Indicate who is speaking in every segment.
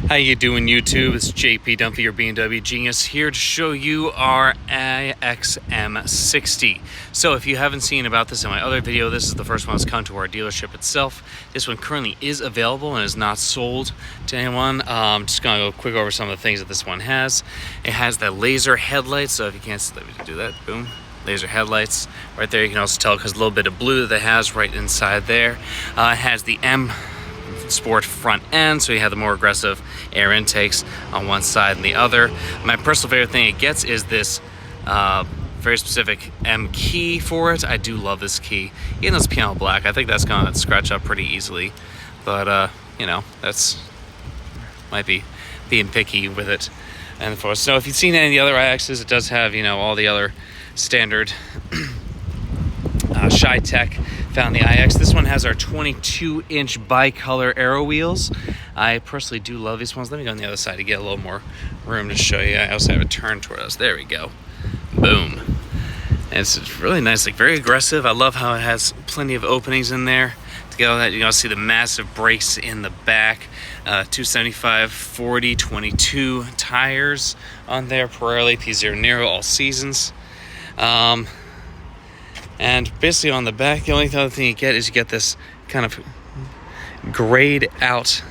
Speaker 1: How you doing, YouTube? It's JP Dumpy, your BMW genius, here to show you our iX M60. So if you haven't seen about this in my other video, this is the first one that's come to our dealership itself. This one currently is available and is not sold to anyone. Just gonna go quick over some of the things that this one has. It has the laser headlights, so if you can't let me do that, boom. Laser headlights right there. You can also tell because a little bit of blue that it has right inside there. It has the M Sport front end, so you have the more aggressive air intakes on one side and the other. My personal favorite thing it gets is this very specific M key for it. I do love this key. Even though it's piano black, I think that's gonna scratch up pretty easily, but you know, that's might be being picky with it. And for so if you've seen any of the other iX's, it does have, you know, all the other standard Shy-Tech found the iX. This one has our 22-inch bicolor aero wheels. I personally do love these ones. Let me go on the other side to get a little more room to show you. I also have it turned toward us. There we go. Boom. And it's really nice, like very aggressive. I love how it has plenty of openings in there. To get all that, you can see the massive brakes in the back. 275, 40, 22 tires on there. Pirelli P0 Nero all seasons. And basically on the back, the only other thing you get is you get this kind of grayed out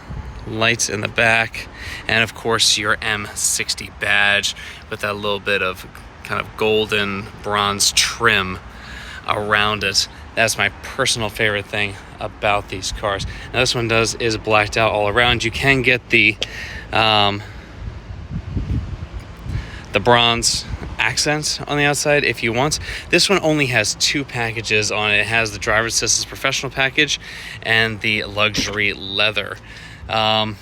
Speaker 1: lights in the back. And of course your M60 badge with that little bit of kind of golden bronze trim around it. That's my personal favorite thing about these cars. Now this one is blacked out all around. You can get the bronze accent on the outside if you want. This one only has two packages on it. It has the driver's assistance professional package and the luxury leather. So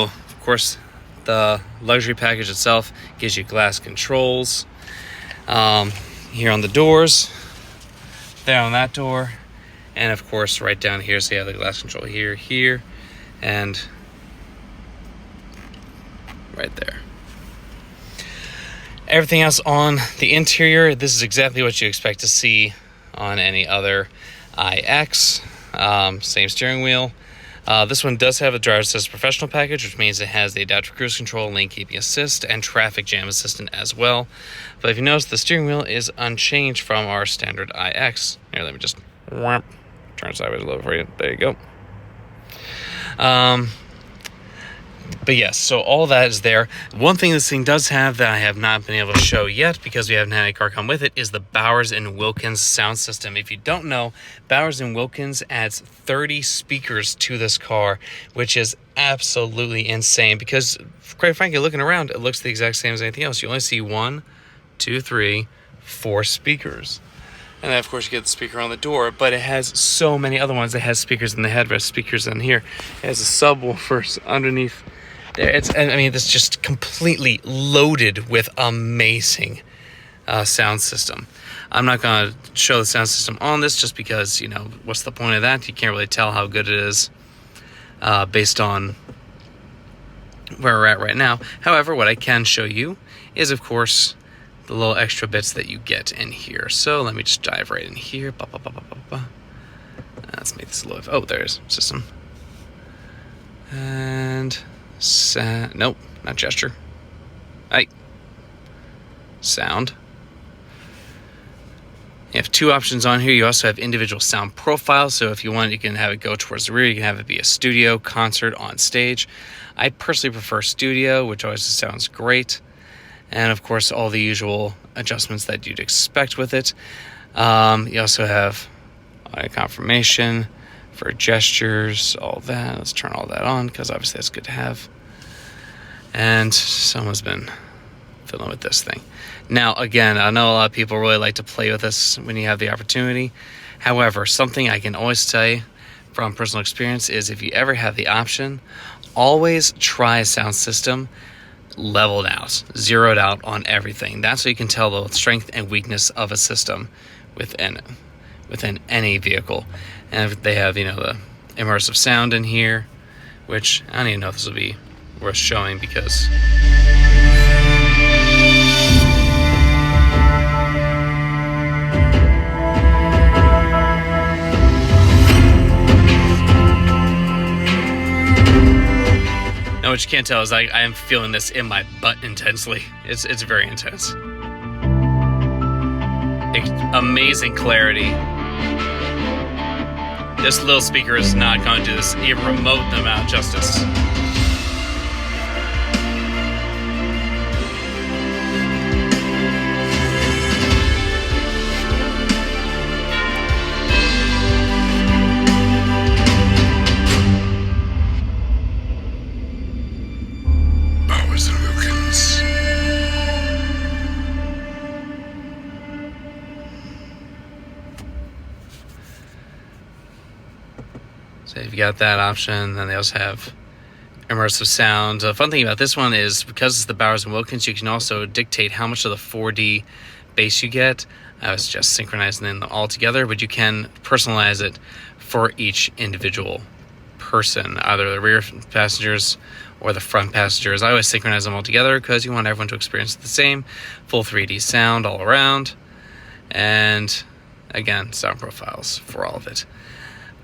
Speaker 1: of course the luxury package itself gives you glass controls here on the doors, there on that door, and of course right down here, so you have the glass control here, and right there. Everything else on the interior, this is exactly what you expect to see on any other iX. Same steering wheel. This one does have a driver's assist professional package, which means it has the adaptive cruise control, lane keeping assist, and traffic jam assistant as well. But if you notice, the steering wheel is unchanged from our standard iX. Here, let me just turn sideways a little for you. There you go. But yes, so all that is there. One thing this thing does have that I have not been able to show yet because we haven't had any car come with it is the Bowers & Wilkins sound system. If you don't know, Bowers & Wilkins adds 30 speakers to this car, which is absolutely insane because, quite frankly, looking around, it looks the exact same as anything else. You only see 1, 2, 3, 4 speakers. And then, of course, you get the speaker on the door, but it has so many other ones. It has speakers in the headrest, speakers in here. It has a subwoofer underneath there. It's just completely loaded with amazing sound system. I'm not going to show the sound system on this just because, you know, what's the point of that? You can't really tell how good it is based on where we're at right now. However, what I can show you is, of course, the little extra bits that you get in here. So let me just dive right in here. Let's make this a little... Oh, there's system. And... nope, not gesture. Sound. You have two options on here. You also have individual sound profiles. So if you want, you can have it go towards the rear. You can have it be a studio, concert, on stage. I personally prefer studio, which always sounds great. And of course, all the usual adjustments that you'd expect with it. You also have audio confirmation for gestures, all that. Let's turn all that on because obviously that's good to have. And someone's been fiddling with this thing. Now, again, I know a lot of people really like to play with this when you have the opportunity. However, something I can always say from personal experience is if you ever have the option, always try a sound system leveled out, zeroed out on everything. That's so you can tell the strength and weakness of a system within any vehicle. And if they have, you know, the immersive sound in here, which I don't even know if this will be worth showing because what you can't tell is I am feeling this in my butt intensely. It's very intense. Amazing clarity. This little speaker is not going to do this even remote amount of justice. So you've got that option. Then they also have immersive sound. The fun thing about this one is because it's the Bowers & Wilkins, you can also dictate how much of the 4D bass you get. I was just synchronizing them all together, but you can personalize it for each individual person, either the rear passengers or the front passengers. I always synchronize them all together because you want everyone to experience the same full 3D sound all around. And again, sound profiles for all of it.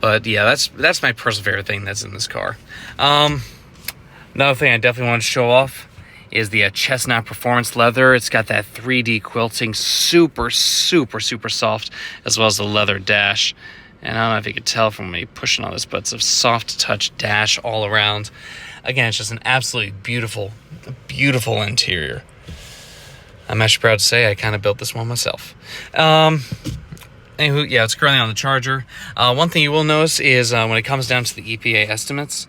Speaker 1: But yeah, that's my personal favorite thing that's in this car. Another thing I definitely want to show off is the chestnut performance leather. It's got that 3D quilting, super soft, as well as the leather dash. And I don't know if you could tell from me pushing on this, but it's a soft touch dash all around. Again, it's just an absolutely beautiful interior. I'm actually proud to say I kind of built this one myself. Anywho, yeah, it's currently on the charger. One thing you will notice is when it comes down to the EPA estimates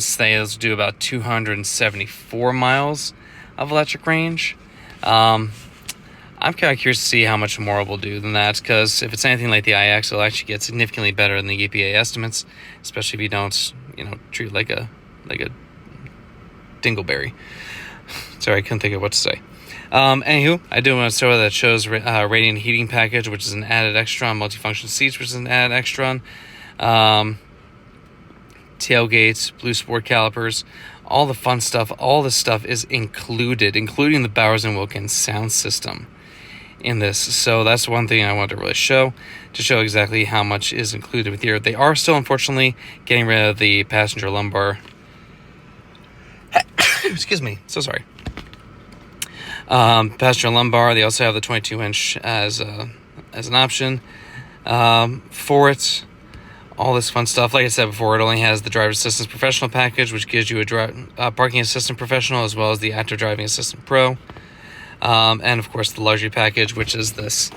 Speaker 1: say it'll do about 274 miles of electric range. I'm kind of curious to see how much more it will do than that, because if it's anything like the iX, it'll actually get significantly better than the EPA estimates, especially if you don't, treat it like a dingleberry. Sorry, I couldn't think of what to say. Anywho, I do want to show that shows radiant heating package, which is an added extra on multifunction seats, which is an added extra on tailgates, blue sport calipers, all the fun stuff. All this stuff is included, including the Bowers & Wilkins sound system in this. So that's one thing I wanted to really show, to show exactly how much is included with here. They are still, unfortunately, getting rid of the passenger lumbar. Excuse me, so sorry. Passenger lumbar. They also have the 22-inch as an option for it. All this fun stuff. Like I said before, it only has the driver assistance professional package, which gives you a parking assistant professional as well as the active driving assistant pro, and of course the luxury package, which is this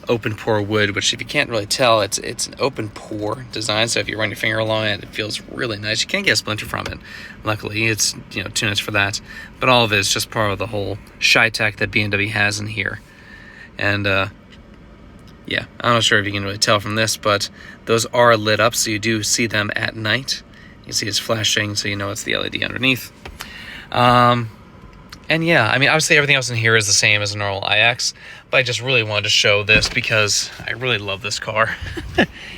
Speaker 1: open pore wood, which if you can't really tell, it's an open pore design, so if you run your finger along it, it feels really nice. You can't get a splinter from it. Luckily, it's too nice for that. But all of it is just part of the whole Shy-Tech that BMW has in here. And yeah, I'm not sure if you can really tell from this, but those are lit up, so you do see them at night. You can see it's flashing, so you know it's the LED underneath. And yeah, I mean, obviously everything else in here is the same as a normal iX, but I just really wanted to show this because I really love this car.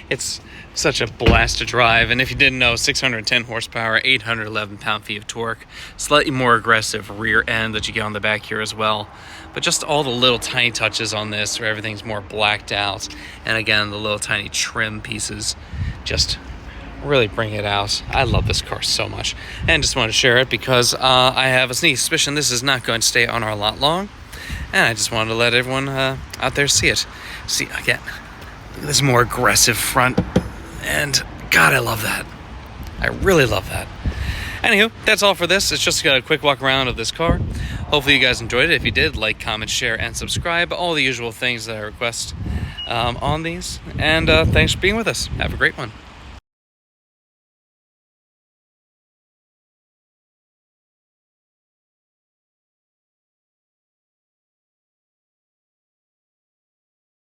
Speaker 1: It's such a blast to drive, and if you didn't know, 610 horsepower, 811 pound-feet of torque, slightly more aggressive rear end that you get on the back here as well. But just all the little tiny touches on this where everything's more blacked out, and again, the little tiny trim pieces just really bring it out. I love this car so much, and just wanted to share it because I have a sneaky suspicion this is not going to stay on our lot long, and I just wanted to let everyone out there see it. See, again, look at this more aggressive front, and God, I love that. I really love that. Anywho, that's all for this. It's just a quick walk around of this car. Hopefully you guys enjoyed it. If you did, like, comment, share, and subscribe. All the usual things that I request on these. And thanks for being with us. Have a great one.